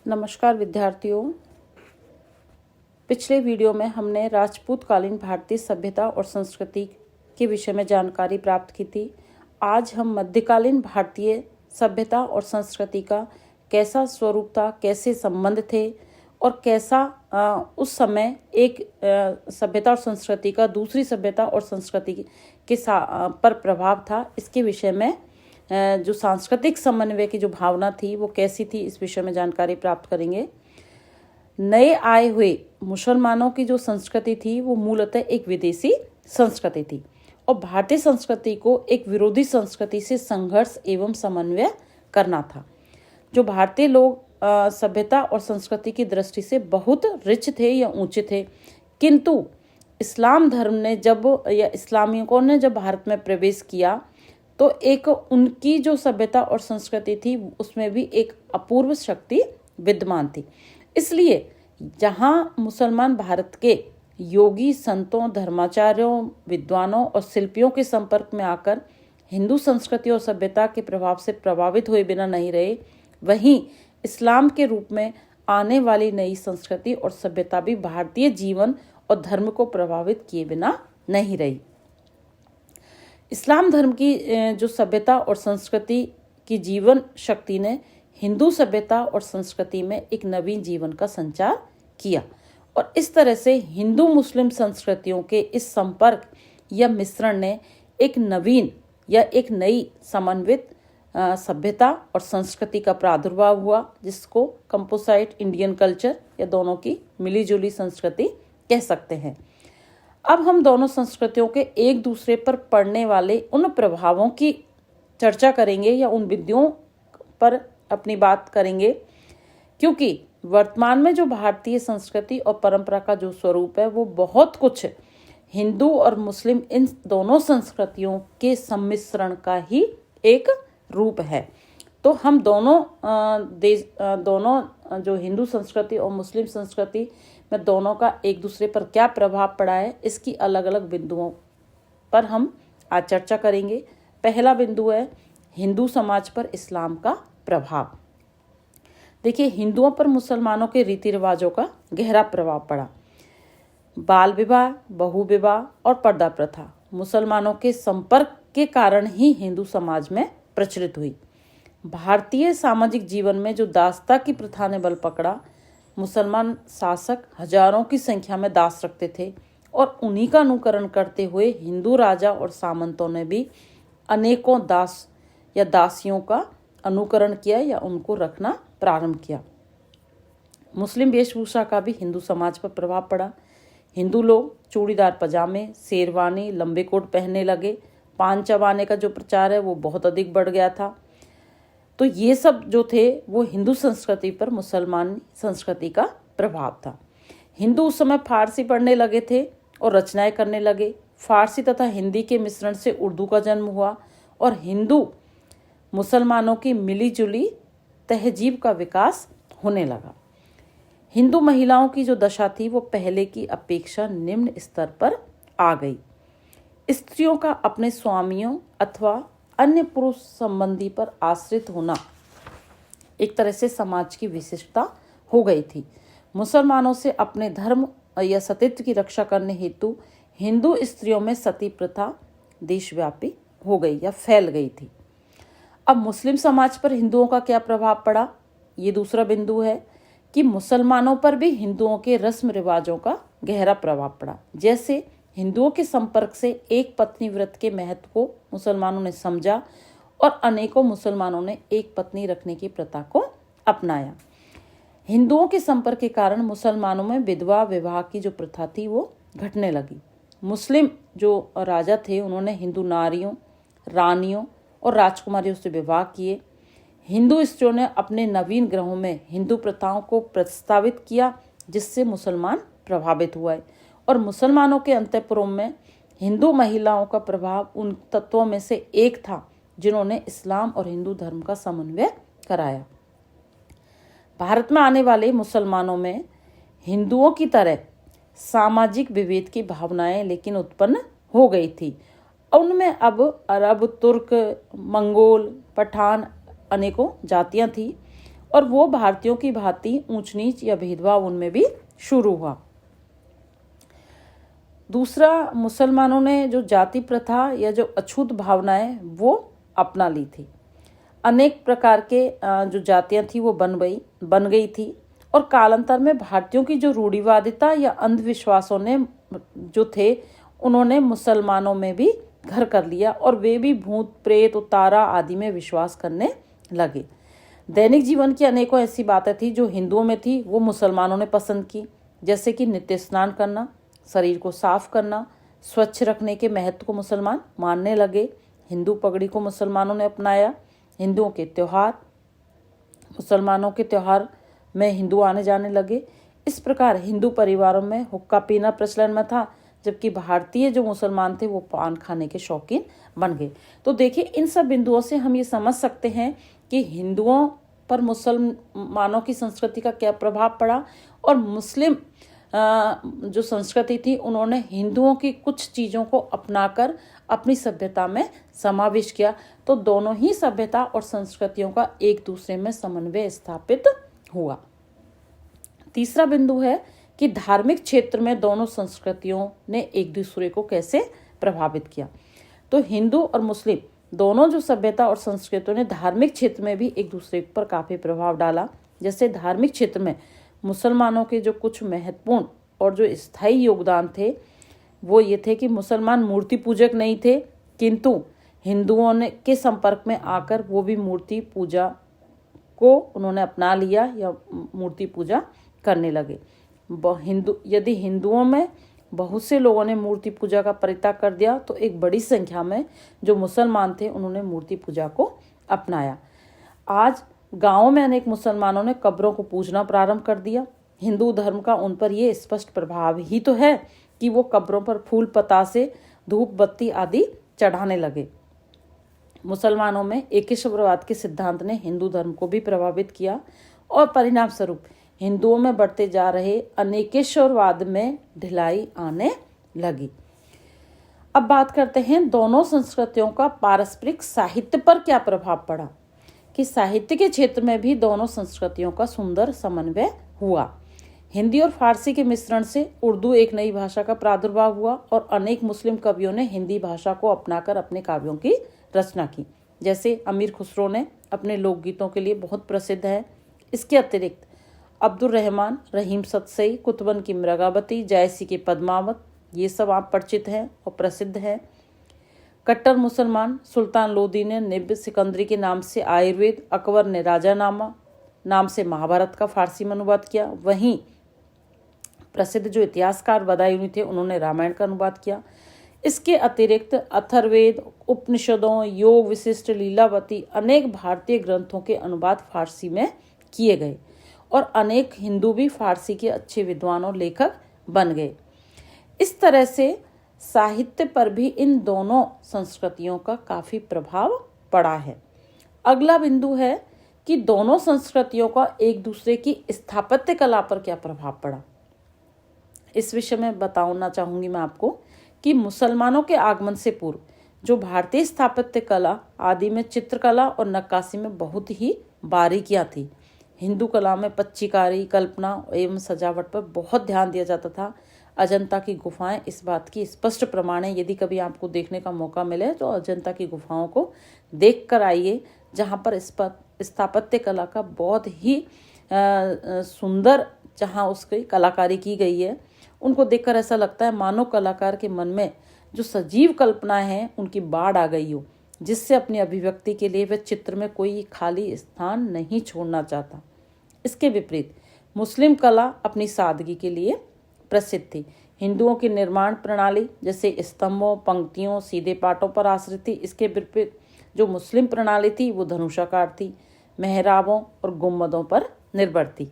नमस्कार विद्यार्थियों। पिछले वीडियो में हमने राजपूत कालीन भारतीय सभ्यता और संस्कृति के विषय में जानकारी प्राप्त की थी। आज हम मध्यकालीन भारतीय सभ्यता और संस्कृति का कैसा स्वरूप था, कैसे संबंध थे और कैसा उस समय एक सभ्यता और संस्कृति का दूसरी सभ्यता और संस्कृति के पर प्रभाव था, इसके विषय में जो सांस्कृतिक समन्वय की जो भावना थी वो कैसी थी, इस विषय में जानकारी प्राप्त करेंगे। नए आए हुए मुसलमानों की जो संस्कृति थी वो मूलतः एक विदेशी संस्कृति थी और भारतीय संस्कृति को एक विरोधी संस्कृति से संघर्ष एवं समन्वय करना था। जो भारतीय लोग सभ्यता और संस्कृति की दृष्टि से बहुत रिच थे या ऊंचे थे, किंतु इस्लाम धर्म ने इस्लामियों ने जब भारत में प्रवेश किया तो एक उनकी जो सभ्यता और संस्कृति थी उसमें भी एक अपूर्व शक्ति विद्यमान थी। इसलिए जहाँ मुसलमान भारत के योगी, संतों, धर्माचार्यों, विद्वानों और शिल्पियों के संपर्क में आकर हिंदू संस्कृति और सभ्यता के प्रभाव से प्रभावित हुए बिना नहीं रहे, वहीं इस्लाम के रूप में आने वाली नई संस्कृति और सभ्यता भी भारतीय जीवन और धर्म को प्रभावित किए बिना नहीं रही। इस्लाम धर्म की जो सभ्यता और संस्कृति की जीवन शक्ति ने हिंदू सभ्यता और संस्कृति में एक नवीन जीवन का संचार किया और इस तरह से हिंदू मुस्लिम संस्कृतियों के इस संपर्क या मिश्रण ने एक नवीन या एक नई समन्वित सभ्यता और संस्कृति का प्रादुर्भाव हुआ, जिसको कंपोसाइट इंडियन कल्चर या दोनों की मिलीजुली संस्कृति कह सकते हैं। अब हम दोनों संस्कृतियों के एक दूसरे पर पड़ने वाले उन प्रभावों की चर्चा करेंगे या उन बिंदुओं पर अपनी बात करेंगे, क्योंकि वर्तमान में जो भारतीय संस्कृति और परंपरा का जो स्वरूप है वो बहुत कुछ हिंदू और मुस्लिम इन दोनों संस्कृतियों के सम्मिश्रण का ही एक रूप है। तो हम दोनों जो हिंदू संस्कृति और मुस्लिम संस्कृति में दोनों का एक दूसरे पर क्या प्रभाव पड़ा है, इसकी अलग अलग बिंदुओं पर हम आज चर्चा करेंगे। पहला बिंदु है हिंदू समाज पर इस्लाम का प्रभाव। देखिए, हिंदुओं पर मुसलमानों के रीति रिवाजों का गहरा प्रभाव पड़ा। बाल विवाह, बहु विवाह और पर्दा प्रथा मुसलमानों के संपर्क के कारण ही हिंदू समाज में प्रचलित हुई। भारतीय सामाजिक जीवन में जो दासता की प्रथा ने बल पकड़ा, मुसलमान शासक हजारों की संख्या में दास रखते थे और उन्हीं का अनुकरण करते हुए हिंदू राजा और सामंतों ने भी अनेकों दास या दासियों का अनुकरण किया या उनको रखना प्रारंभ किया। मुस्लिम वेशभूषा का भी हिंदू समाज पर प्रभाव पड़ा। हिंदू लोग चूड़ीदार पजामे, शेरवानी, लंबे कोट पहनने लगे। पान चबाने का जो प्रचार है वो बहुत अधिक बढ़ गया था। तो ये सब जो थे वो हिंदू संस्कृति पर मुसलमान संस्कृति का प्रभाव था। हिंदू उस समय फारसी पढ़ने लगे थे और रचनाएं करने लगे। फारसी तथा हिंदी के मिश्रण से उर्दू का जन्म हुआ और हिंदू मुसलमानों की मिलीजुली तहजीब का विकास होने लगा। हिंदू महिलाओं की जो दशा थी वो पहले की अपेक्षा निम्न स्तर पर आ गई। स्त्रियों का अपने स्वामियों अथवा अन्य पुरुष संबंधी पर आश्रित होना एक तरह से समाज की विशिष्टता हो गई थी। मुसलमानों से अपने धर्म या सतीत्व की रक्षा करने हेतु हिंदू स्त्रियों में सती प्रथा देशव्यापी हो गई या फैल गई थी। अब मुस्लिम समाज पर हिंदुओं का क्या प्रभाव पड़ा, ये दूसरा बिंदु है कि मुसलमानों पर भी हिंदुओं के रस्म रिवाजों का गहरा प्रभाव पड़ा। जैसे हिंदुओं के संपर्क से एक पत्नी व्रत के महत्व को मुसलमानों ने समझा और अनेकों मुसलमानों ने एक पत्नी रखने की प्रथा को अपनाया। हिंदुओं के संपर्क के कारण मुसलमानों में विधवा विवाह की जो प्रथा थी वो घटने लगी। मुस्लिम जो राजा थे उन्होंने हिंदू नारियों, रानियों और राजकुमारियों से विवाह किए। हिंदू स्त्रियों ने अपने नवीन ग्रहों में हिंदू प्रथाओं को प्रस्तावित किया, जिससे मुसलमान प्रभावित हुए और मुसलमानों के अंतःपुरों में हिंदू महिलाओं का प्रभाव उन तत्वों में से एक था जिन्होंने इस्लाम और हिंदू धर्म का समन्वय कराया। भारत में आने वाले मुसलमानों में हिंदुओं की तरह सामाजिक विभेद की भावनाएं लेकिन उत्पन्न हो गई थी। उनमें अब अरब, तुर्क, मंगोल, पठान अनेकों जातियां थी और वो भारतीयों की भांति ऊंच नीच या भेदभाव उनमें भी शुरू हुआ। दूसरा, मुसलमानों ने जो जाति प्रथा या जो अछूत भावनाएं वो अपना ली थी। अनेक प्रकार के जो जातियां थी वो बन गई थी और कालांतर में भारतीयों की जो रूढ़िवादिता या अंधविश्वासों ने जो थे उन्होंने मुसलमानों में भी घर कर लिया और वे भी भूत प्रेत उतारा आदि में विश्वास करने लगे। दैनिक जीवन की अनेकों ऐसी बातें थी जो हिंदुओं में थी वो मुसलमानों ने पसंद की, जैसे कि नित्य स्नान करना, शरीर को साफ करना, स्वच्छ रखने के महत्व को मुसलमान मानने लगे। हिंदू पगड़ी को मुसलमानों ने अपनाया। हिंदुओं के त्यौहार, मुसलमानों के त्यौहार में हिंदू आने जाने लगे। इस प्रकार हिंदू परिवारों में हुक्का पीना प्रचलन में था, जबकि भारतीय जो मुसलमान थे वो पान खाने के शौकीन बन गए। तो देखिए, इन सब बिंदुओं से हम ये समझ सकते हैं कि हिंदुओं पर मुसलमानों की संस्कृति का क्या प्रभाव पड़ा और मुस्लिम जो संस्कृति थी उन्होंने हिंदुओं की कुछ चीज़ों को अपनाकर अपनी सभ्यता में समावेश किया। तो दोनों ही सभ्यता और संस्कृतियों का एक दूसरे में समन्वय स्थापित हुआ। तीसरा बिंदु है कि धार्मिक क्षेत्र में दोनों संस्कृतियों ने एक दूसरे को कैसे प्रभावित किया। तो हिंदू और मुस्लिम दोनों जो सभ्यता और संस्कृतियों ने धार्मिक क्षेत्र में भी एक दूसरे पर काफ़ी प्रभाव डाला। जैसे धार्मिक क्षेत्र में मुसलमानों के जो कुछ महत्वपूर्ण और जो स्थायी योगदान थे वो ये थे कि मुसलमान मूर्ति पूजक नहीं थे, किंतु हिंदुओं ने के संपर्क में आकर वो भी मूर्ति पूजा को उन्होंने अपना लिया या मूर्ति पूजा करने लगे। यदि हिंदुओं में बहुत से लोगों ने मूर्ति पूजा का परित्याग कर दिया तो एक बड़ी संख्या में जो मुसलमान थे उन्होंने मूर्ति पूजा को अपनाया। आज गाँवों में अनेक मुसलमानों ने कब्रों को पूजना प्रारंभ कर दिया। हिंदू धर्म का उन पर यह स्पष्ट प्रभाव ही तो है कि वो कब्रों पर फूल पतासे, धूप बत्ती आदि चढ़ाने लगे। मुसलमानों में एकेश्वरवाद के सिद्धांत ने हिंदू धर्म को भी प्रभावित किया और परिणाम स्वरूप हिंदुओं में बढ़ते जा रहे अनेकेश्वरवाद में ढिलाई आने लगी। अब बात करते हैं दोनों संस्कृतियों का पारस्परिक साहित्य पर क्या प्रभाव पड़ा। कि साहित्य के क्षेत्र में भी दोनों संस्कृतियों का सुंदर समन्वय हुआ। हिंदी और फारसी के मिश्रण से उर्दू एक नई भाषा का प्रादुर्भाव हुआ और अनेक मुस्लिम कवियों ने हिंदी भाषा को अपनाकर अपने काव्यों की रचना की। जैसे अमीर खुसरो ने अपने लोकगीतों के लिए बहुत प्रसिद्ध है। इसके अतिरिक्त अब्दुल रहमान, रहीम सतसई, कुतुबन की मृगावती, जायसी के पद्मावत, ये सब आप परिचित हैं और प्रसिद्ध हैं। कट्टर मुसलमान सुल्तान लोदी ने निब्ब सिकंदरी के नाम से आयुर्वेद, अकबर ने राजानामा नाम से महाभारत का फारसी में अनुवाद किया। वहीं प्रसिद्ध जो इतिहासकार बदायूनी थे उन्होंने रामायण का अनुवाद किया। इसके अतिरिक्त अथर्ववेद, उपनिषदों, योग विशिष्ट, लीलावती अनेक भारतीय ग्रंथों के अनुवाद फारसी में किए गए और अनेक हिंदू भी फारसी के अच्छे विद्वान और लेखक बन गए। इस तरह से साहित्य पर भी इन दोनों संस्कृतियों का काफ़ी प्रभाव पड़ा है। अगला बिंदु है कि दोनों संस्कृतियों का एक दूसरे की स्थापत्य कला पर क्या प्रभाव पड़ा। इस विषय में बताना चाहूँगी मैं आपको कि मुसलमानों के आगमन से पूर्व जो भारतीय स्थापत्य कला आदि में चित्रकला और नक्काशी में बहुत ही बारीकियाँ थी। हिंदू कला में पच्चीकारी, कल्पना एवं सजावट पर बहुत ध्यान दिया जाता था। अजंता की गुफाएं इस बात की स्पष्ट प्रमाण है। यदि कभी आपको देखने का मौका मिले तो अजंता की गुफाओं को देख कर आइए, जहाँ पर स्थापत्य कला का बहुत ही सुंदर जहाँ उसकी कलाकारी की गई है। उनको देखकर ऐसा लगता है मानो कलाकार के मन में जो सजीव कल्पना है उनकी बाढ़ आ गई हो, जिससे अपनी अभिव्यक्ति के लिए वह चित्र में कोई खाली स्थान नहीं छोड़ना चाहता। इसके विपरीत मुस्लिम कला अपनी सादगी के लिए प्रसिद्ध थी। हिंदुओं की निर्माण प्रणाली जैसे स्तंभों, पंक्तियों, सीधे पाटों पर आश्रित थी। इसके विपरीत जो मुस्लिम प्रणाली थी वो धनुषाकार थी, मेहराबों और गुम्बदों पर निर्भर थी।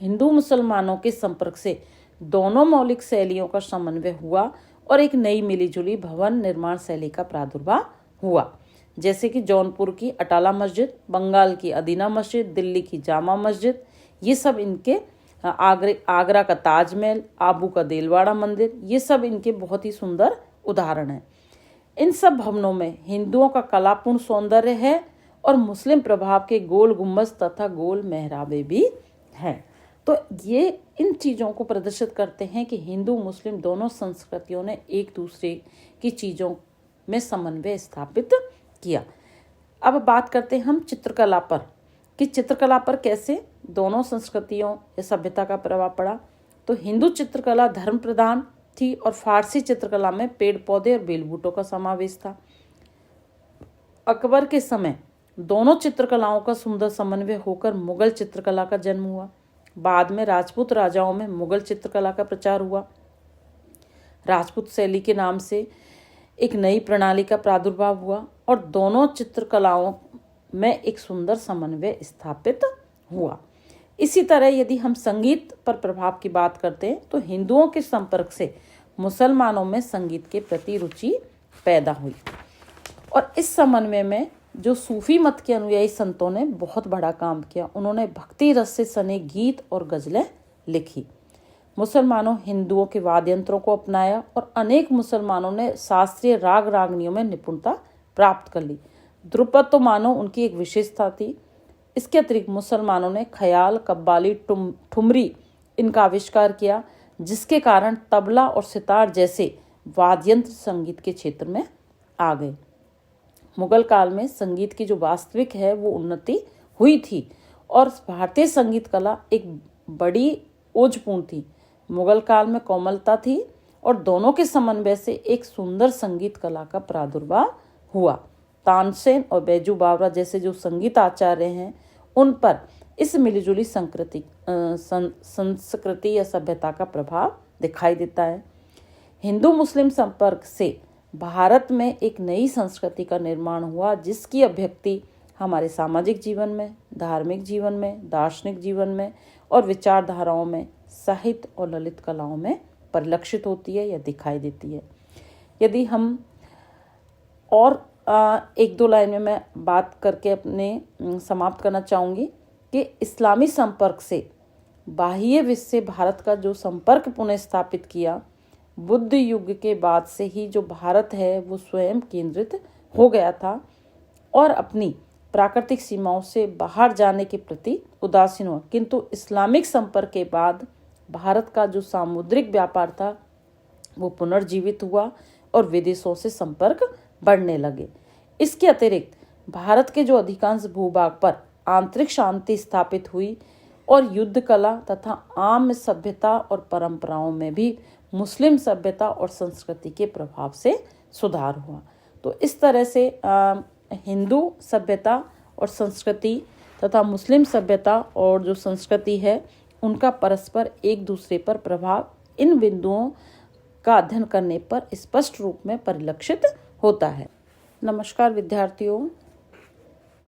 हिंदू मुसलमानों के संपर्क से दोनों मौलिक शैलियों का समन्वय हुआ और एक नई मिलीजुली भवन निर्माण शैली का प्रादुर्भाव हुआ। जैसे कि जौनपुर की अटाला मस्जिद, बंगाल की अदीना मस्जिद, दिल्ली की जामा मस्जिद, ये सब इनके आगरा का ताजमहल, आबू का देलवाड़ा मंदिर, ये सब इनके बहुत ही सुंदर उदाहरण हैं। इन सब भवनों में हिंदुओं का कलापूर्ण सौंदर्य है और मुस्लिम प्रभाव के गोल गुम्बज तथा गोल मेहराबे भी हैं। तो ये इन चीज़ों को प्रदर्शित करते हैं कि हिंदू मुस्लिम दोनों संस्कृतियों ने एक दूसरे की चीज़ों में समन्वय स्थापित किया। अब बात करते हैं हम चित्रकला पर, कि चित्रकला पर कैसे दोनों संस्कृतियों या सभ्यता का प्रभाव पड़ा। तो हिंदू चित्रकला धर्म प्रधान थी और फारसी चित्रकला में पेड़ पौधे और बेल बूटों का समावेश था। अकबर के समय दोनों चित्रकलाओं का सुंदर समन्वय होकर मुगल चित्रकला का जन्म हुआ। बाद में राजपूत राजाओं में मुगल चित्रकला का प्रचार हुआ। राजपूत शैली के नाम से एक नई प्रणाली का प्रादुर्भाव हुआ और दोनों चित्रकलाओं में एक सुंदर समन्वय स्थापित हुआ। इसी तरह यदि हम संगीत पर प्रभाव की बात करते हैं तो हिंदुओं के संपर्क से मुसलमानों में संगीत के प्रति रुचि पैदा हुई और इस समन्वय में जो सूफी मत के अनुयायी संतों ने बहुत बड़ा काम किया। उन्होंने भक्ति रस से सने गीत और गजलें लिखी। मुसलमानों हिंदुओं के वाद्य यंत्रों को अपनाया और अनेक मुसलमानों ने शास्त्रीय राग रागनियों में निपुणता प्राप्त कर ली। ध्रुपद तो मानो उनकी एक विशेषता थी। इसके अतिरिक्त मुसलमानों ने ख्याल, कव्वाली, ठुमरी इनका आविष्कार किया, जिसके कारण तबला और सितार जैसे वाद्ययंत्र संगीत के क्षेत्र में आ गए। मुगल काल में संगीत की जो वास्तविक है वो उन्नति हुई थी और भारतीय संगीत कला एक बड़ी ओजपूर्ण थी। मुगल काल में कोमलता थी और दोनों के समन्वय से एक सुंदर संगीत कला का प्रादुर्भाव हुआ। तानसेन और बैजू बावरा जैसे जो संगीत आचार्य हैं उन पर इस मिलीजुली संस्कृति या सभ्यता का प्रभाव दिखाई देता है। हिंदू मुस्लिम संपर्क से भारत में एक नई संस्कृति का निर्माण हुआ, जिसकी अभिव्यक्ति हमारे सामाजिक जीवन में, धार्मिक जीवन में, दार्शनिक जीवन में और विचारधाराओं में, साहित्य और ललित कलाओं में परिलक्षित होती है या दिखाई देती है। यदि हम और एक दो लाइन में मैं बात करके अपने समाप्त करना चाहूँगी कि इस्लामी संपर्क से बाह्य विश्व से भारत का जो संपर्क पुनः स्थापित किया, बुद्ध युग के बाद से ही जो भारत है वो स्वयं केंद्रित हो गया था और अपनी प्राकृतिक सीमाओं से बाहर जाने के प्रति उदासीन हुआ। किंतु इस्लामिक संपर्क के बाद भारत का जो सामुद्रिक व्यापार था वो पुनर्जीवित हुआ और विदेशों से संपर्क बढ़ने लगे। इसके अतिरिक्त भारत के जो अधिकांश भूभाग पर आंतरिक शांति स्थापित हुई और युद्ध कला तथा आम सभ्यता और परंपराओं में भी मुस्लिम सभ्यता और संस्कृति के प्रभाव से सुधार हुआ। तो इस तरह से हिंदू सभ्यता और संस्कृति तथा मुस्लिम सभ्यता और जो संस्कृति है उनका परस्पर एक दूसरे पर प्रभाव इन बिंदुओं का अध्ययन करने पर स्पष्ट रूप में परिलक्षित होता है। नमस्कार विद्यार्थियों,